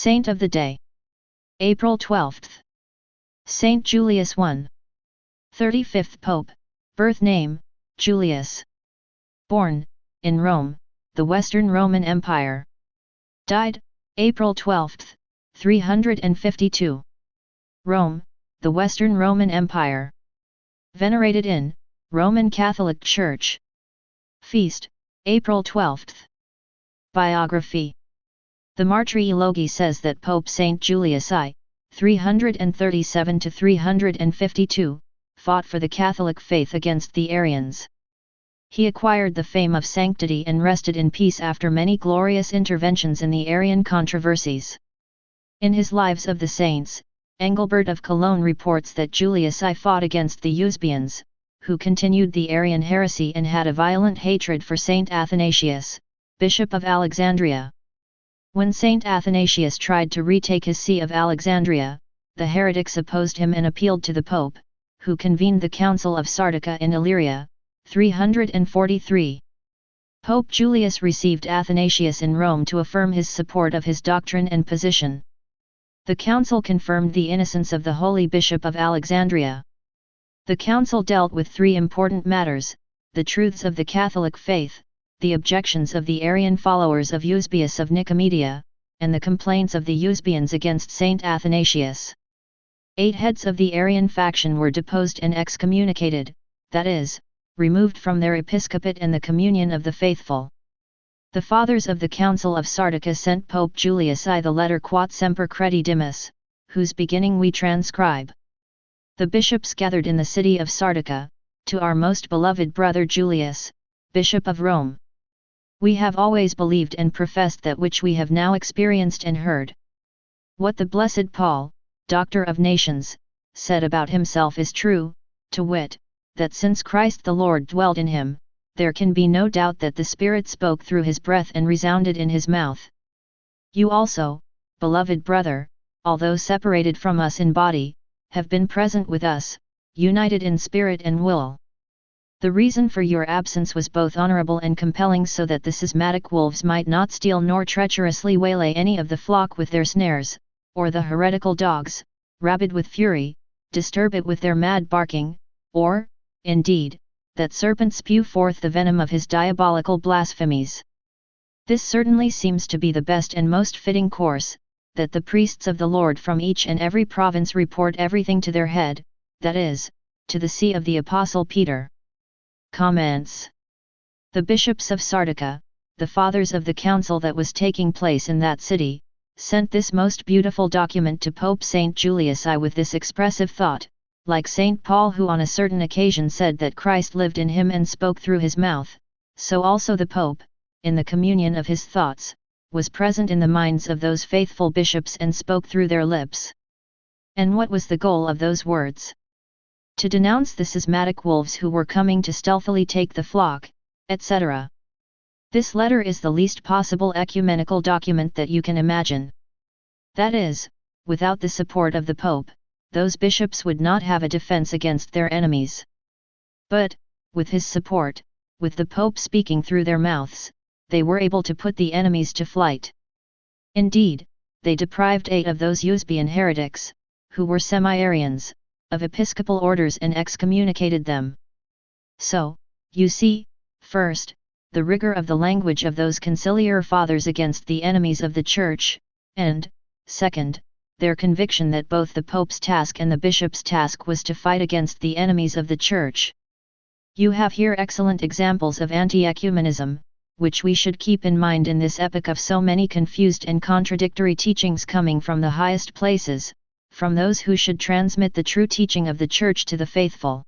Saint of the Day. April 12th. Saint Julius I. 35th Pope, birth name, Julius. Born, in Rome, the Western Roman Empire. Died, April 12th, 352. Rome, the Western Roman Empire. Venerated in, Roman Catholic Church. Feast, April 12th. Biography. The Martyrology says that Pope Saint Julius I, 337–352, fought for the Catholic faith against the Arians. He acquired the fame of sanctity and rested in peace after many glorious interventions in the Arian controversies. In his Lives of the Saints, Engelbert of Cologne reports that Julius I fought against the Eusebians, who continued the Arian heresy and had a violent hatred for Saint Athanasius, Bishop of Alexandria. When Saint Athanasius tried to retake his see of Alexandria, the heretics opposed him and appealed to the Pope, who convened the Council of Sardica in Illyria, 343. Pope Julius received Athanasius in Rome to affirm his support of his doctrine and position. The council confirmed the innocence of the holy Bishop of Alexandria. The council dealt with three important matters: the truths of the Catholic faith, the objections of the Arian followers of Eusebius of Nicomedia, and the complaints of the Eusebians against Saint Athanasius. 8 heads of the Arian faction were deposed and excommunicated, that is, removed from their episcopate and the communion of the faithful. The Fathers of the Council of Sardica sent Pope Julius I the letter Quod Semper Credidimus, whose beginning we transcribe. The bishops gathered in the city of Sardica, to our most beloved brother Julius, Bishop of Rome. We have always believed and professed that which we have now experienced and heard. What the blessed Paul, Doctor of Nations, said about himself is true, to wit, that since Christ the Lord dwelt in him, there can be no doubt that the Spirit spoke through his breath and resounded in his mouth. You also, beloved brother, although separated from us in body, have been present with us, united in spirit and will. The reason for your absence was both honorable and compelling, so that the schismatic wolves might not steal nor treacherously waylay any of the flock with their snares, or the heretical dogs, rabid with fury, disturb it with their mad barking, or, indeed, that serpent spew forth the venom of his diabolical blasphemies. This certainly seems to be the best and most fitting course, that the priests of the Lord from each and every province report everything to their head, that is, to the see of the Apostle Peter. Comments. The bishops of Sardica, the fathers of the council that was taking place in that city, sent this most beautiful document to Pope Saint Julius I with this expressive thought: like Saint Paul, who on a certain occasion said that Christ lived in him and spoke through his mouth, so also the Pope, in the communion of his thoughts, was present in the minds of those faithful bishops and spoke through their lips. And what was the goal of those words? To denounce the schismatic wolves who were coming to stealthily take the flock, etc. This letter is the least possible ecumenical document that you can imagine. That is, without the support of the Pope, those bishops would not have a defense against their enemies. But, with his support, with the Pope speaking through their mouths, they were able to put the enemies to flight. Indeed, they deprived 8 of those Eusebian heretics, who were semi-Arians, of episcopal orders and excommunicated them. So, you see, first, the rigor of the language of those conciliar fathers against the enemies of the Church, and, second, their conviction that both the Pope's task and the bishop's task was to fight against the enemies of the Church. You have here excellent examples of anti-ecumenism, which we should keep in mind in this epoch of so many confused and contradictory teachings coming from the highest places, from those who should transmit the true teaching of the Church to the faithful.